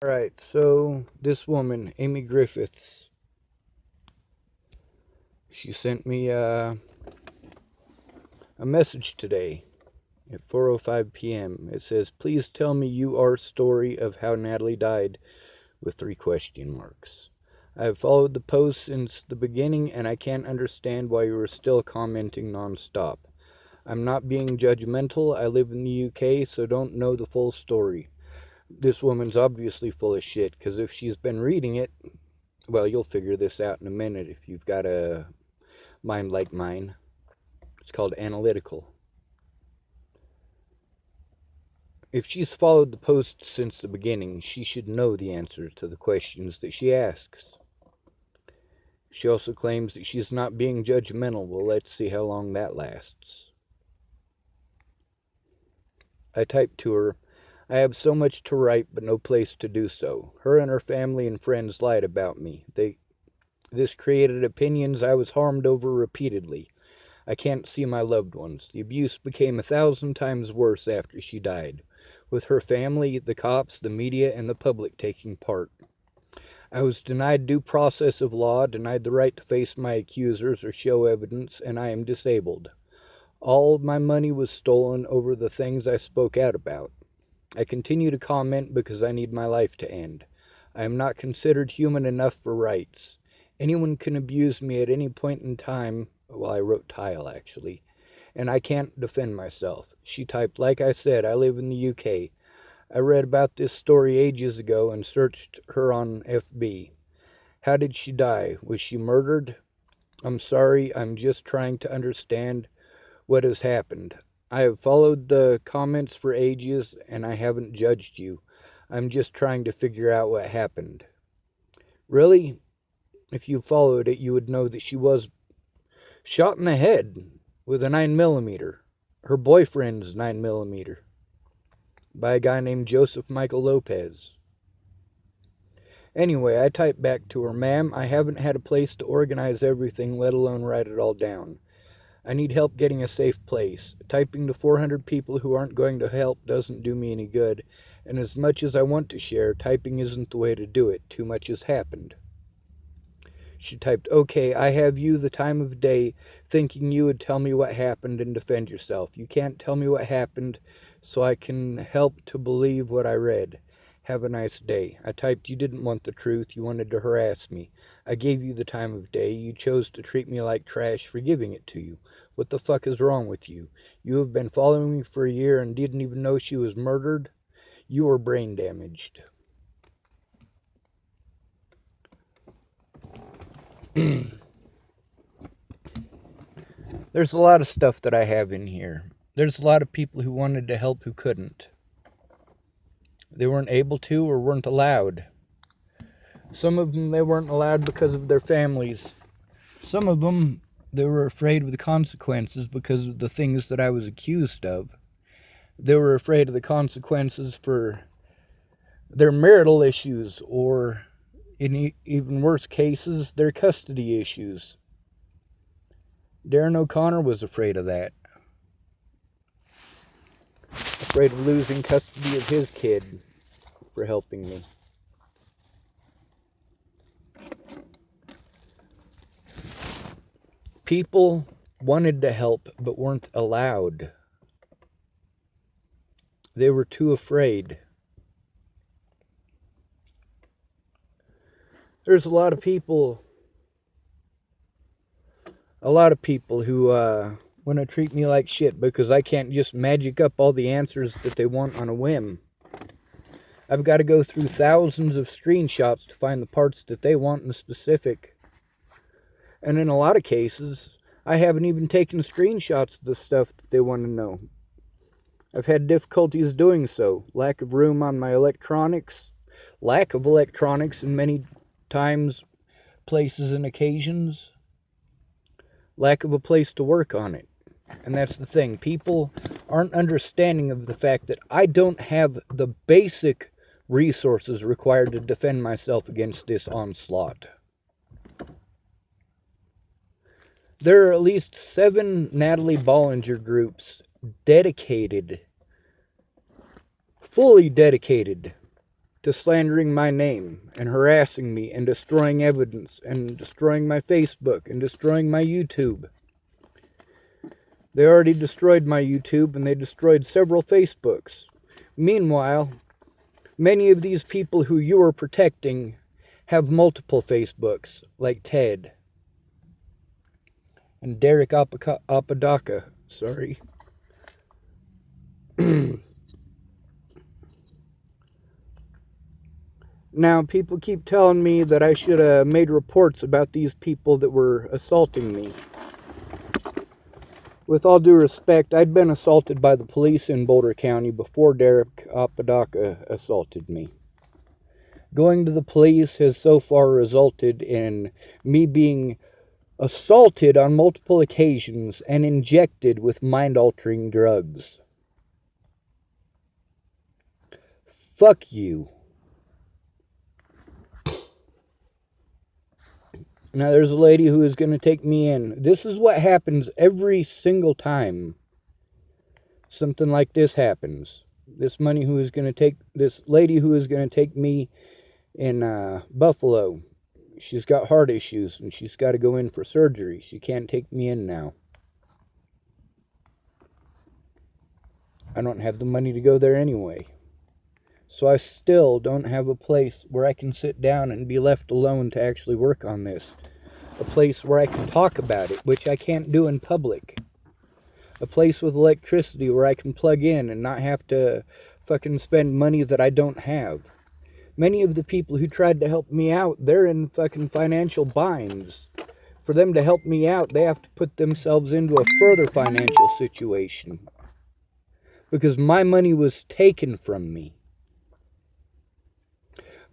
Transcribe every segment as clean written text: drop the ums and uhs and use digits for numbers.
Alright, so this woman, Amy Griffiths, she sent me a message today at 4:05 p.m. It says, "Please tell me your story of how Natalie died," with 3 question marks. I have followed the post since the beginning and I can't understand why you are still commenting nonstop. I'm not being judgmental. I live in the UK, so don't know the full story. This woman's obviously full of shit, because if she's been reading it, well, you'll figure this out in a minute if you've got a mind like mine. It's called analytical. If she's followed the post since the beginning, she should know the answers to the questions that she asks. She also claims that she's not being judgmental. Well, let's see how long that lasts. I typed to her, "I have so much to write, but no place to do so. Her and her family and friends lied about me. This created opinions I was harmed over repeatedly. I can't see my loved ones. The abuse became 1,000 times worse after she died, with her family, the cops, the media, and the public taking part. I was denied due process of law, denied the right to face my accusers or show evidence, and I am disabled. All of my money was stolen over the things I spoke out about. I continue to comment because I need my life to end. I am not considered human enough for rights. Anyone can abuse me at any point in time." Well, I wrote tile actually. "And I can't defend myself." She typed, "Like I said, I live in the UK. I read about this story ages ago and searched her on FB. How did she die? Was she murdered? I'm sorry, I'm just trying to understand what has happened. I have followed the comments for ages and I haven't judged you. I'm just trying to figure out what happened." Really? If you followed it, you would know that she was shot in the head with a 9mm, her boyfriend's 9mm, by a guy named Joseph Michael Lopez. Anyway, I typed back to her, "Ma'am, I haven't had a place to organize everything, let alone write it all down. I need help getting a safe place. Typing to 400 people who aren't going to help doesn't do me any good, and as much as I want to share, typing isn't the way to do it. Too much has happened." She typed, "Okay, I have you the time of day, thinking you would tell me what happened and defend yourself. You can't tell me what happened, so I can help to believe what I read. Have a nice day." I typed, "You didn't want the truth. You wanted to harass me. I gave you the time of day. You chose to treat me like trash for giving it to you. What the fuck is wrong with you? You have been following me for a year and didn't even know she was murdered? You are brain damaged." There's a lot of stuff that I have in here. There's a lot of people who wanted to help who couldn't. They weren't able to or weren't allowed. Some of them, they weren't allowed because of their families. Some of them, they were afraid of the consequences because of the things that I was accused of. They were afraid of the consequences for their marital issues, or in even worse cases, their custody issues. Darren O'Connor was afraid of that. Afraid of losing custody of his kid for helping me. People wanted to help but weren't allowed. They were too afraid. There's a lot of people who want to treat me like shit because I can't just magic up all the answers that they want on a whim. I've got to go through thousands of screenshots to find the parts that they want in specific. And in a lot of cases, I haven't even taken screenshots of the stuff that they want to know. I've had difficulties doing so. Lack of room on my electronics. Lack of electronics in many times, places, and occasions. Lack of a place to work on it. And that's the thing. People aren't understanding of the fact that I don't have the basic resources required to defend myself against this onslaught. There are at least 7 Natalie Bollinger groups dedicated, fully dedicated to slandering my name and harassing me and destroying evidence and destroying my Facebook and destroying my YouTube. They already destroyed my YouTube and they destroyed several Facebooks. Meanwhile, many of these people who you are protecting have multiple Facebooks, like Ted and Derek Apodaca. Sorry. Now, people keep telling me that I should have made reports about these people that were assaulting me. With all due respect, I'd been assaulted by the police in Boulder County before Derek Apodaca assaulted me. Going to the police has so far resulted in me being assaulted on multiple occasions and injected with mind-altering drugs. Fuck you. Now there's a lady who is going to take me in. This is what happens every single time something like this happens. This lady who is going to take me in Buffalo. She's got heart issues and she's got to go in for surgery. She can't take me in now. I don't have the money to go there anyway. So I still don't have a place where I can sit down and be left alone to actually work on this. A place where I can talk about it, which I can't do in public. A place with electricity where I can plug in and not have to fucking spend money that I don't have. Many of the people who tried to help me out, they're in fucking financial binds. For them to help me out, they have to put themselves into a further financial situation. Because my money was taken from me.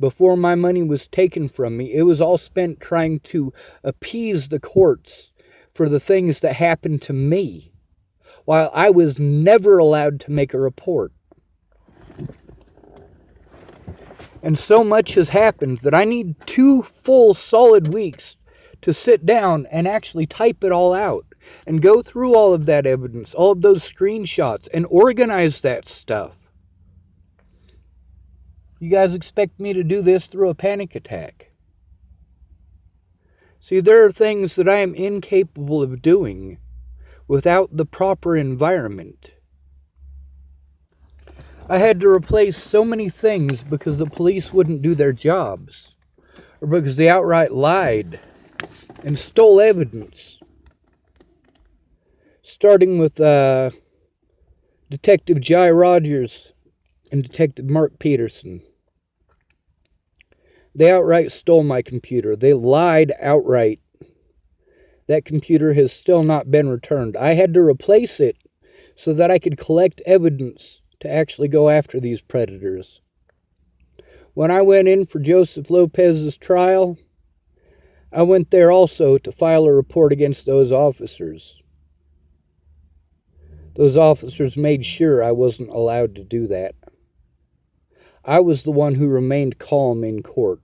Before my money was taken from me, it was all spent trying to appease the courts for the things that happened to me, while I was never allowed to make a report. And so much has happened that I need 2 full solid weeks to sit down and actually type it all out and go through all of that evidence, all of those screenshots, and organize that stuff. You guys expect me to do this through a panic attack? See, there are things that I am incapable of doing without the proper environment. I had to replace so many things because the police wouldn't do their jobs, or because they outright lied and stole evidence. Starting with Detective Jai Rogers and Detective Mark Peterson. They outright stole my computer. They lied outright. That computer has still not been returned. I had to replace it so that I could collect evidence to actually go after these predators. When I went in for Joseph Lopez's trial, I went there also to file a report against those officers. Those officers made sure I wasn't allowed to do that. I was the one who remained calm in court,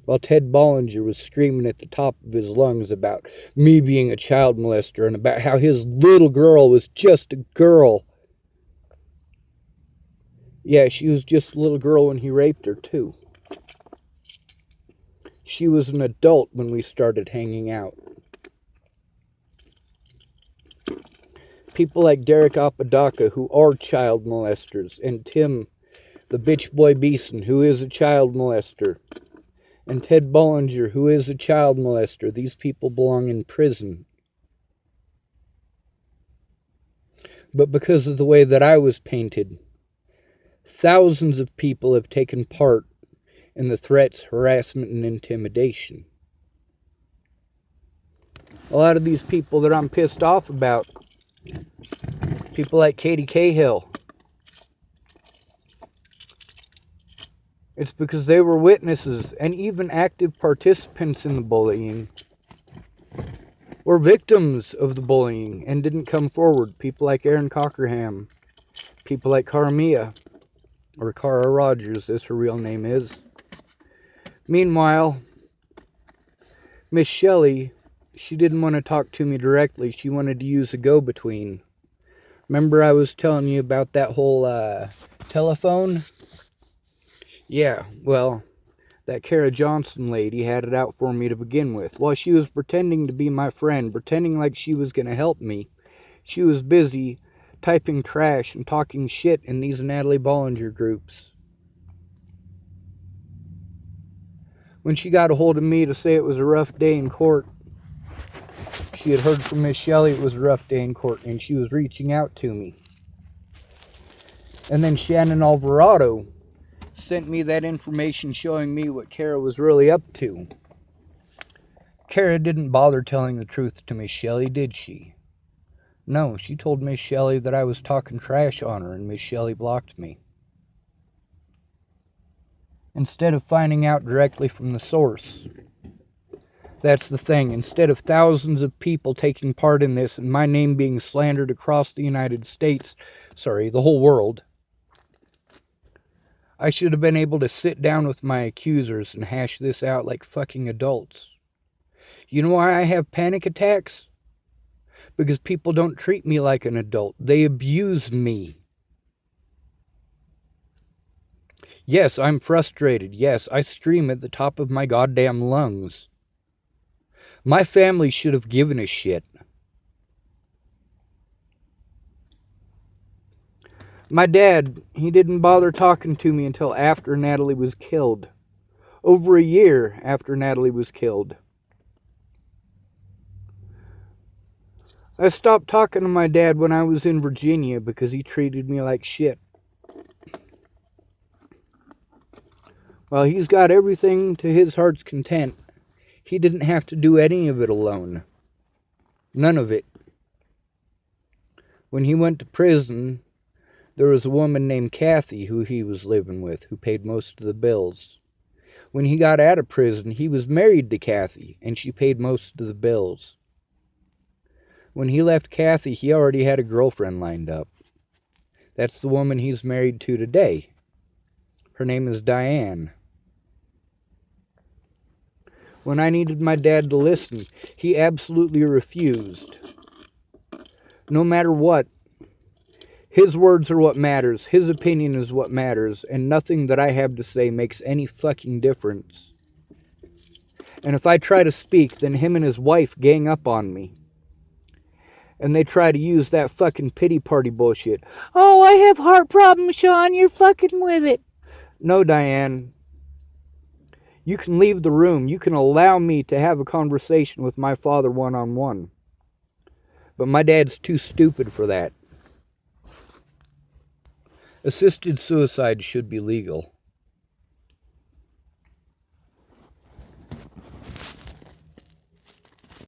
while Ted Bollinger was screaming at the top of his lungs about me being a child molester and about how his little girl was just a girl. Yeah, she was just a little girl when he raped her, too. She was an adult when we started hanging out. People like Derek Apodaca, who are child molesters, and Tim, the bitch boy Beeson, who is a child molester, and Ted Bollinger, who is a child molester. These people belong in prison. But because of the way that I was painted, thousands of people have taken part in the threats, harassment, and intimidation. A lot of these people that I'm pissed off about, people like Katie Cahill, it's because they were witnesses and even active participants in the bullying, or victims of the bullying and didn't come forward. People like Aaron Cockerham, people like Karamia, or Kara Rogers, as her real name is. Meanwhile, Miss Shelley, she didn't want to talk to me directly. She wanted to use a go-between. Remember I was telling you about that whole telephone? Yeah, well, that Kara Johnson lady had it out for me to begin with. While she was pretending to be my friend, pretending like she was going to help me, she was busy typing trash and talking shit in these Natalie Bollinger groups. When she got a hold of me to say it was a rough day in court, she had heard from Miss Shelley it was a rough day in court, and she was reaching out to me. And then Shannon Alvarado sent me that information showing me what Kara was really up to. Kara didn't bother telling the truth to Miss Shelley, did she? No, she told Miss Shelley that I was talking trash on her, and Miss Shelley blocked me. Instead of finding out directly from the source. That's the thing. Instead of thousands of people taking part in this and my name being slandered across the United States, the whole world, I should have been able to sit down with my accusers and hash this out like fucking adults. You know why I have panic attacks? Because people don't treat me like an adult. They abuse me. Yes, I'm frustrated. Yes, I scream at the top of my goddamn lungs. My family should have given a shit. My dad, he didn't bother talking to me until after Natalie was killed. Over a year after Natalie was killed. I stopped talking to my dad when I was in Virginia because he treated me like shit. While he's got everything to his heart's content, he didn't have to do any of it alone. None of it. When he went to prison, there was a woman named Kathy who he was living with, who paid most of the bills. When he got out of prison, he was married to Kathy, and she paid most of the bills. When he left Kathy, he already had a girlfriend lined up. That's the woman he's married to today. Her name is Diane. When I needed my dad to listen, he absolutely refused. No matter what, his words are what matters, his opinion is what matters, and nothing that I have to say makes any fucking difference. And if I try to speak, then him and his wife gang up on me. And they try to use that fucking pity party bullshit. Oh, I have heart problems, Sean, you're fucking with it. No, Diane. You can leave the room. You can allow me to have a conversation with my father one-on-one. But my dad's too stupid for that. Assisted suicide should be legal.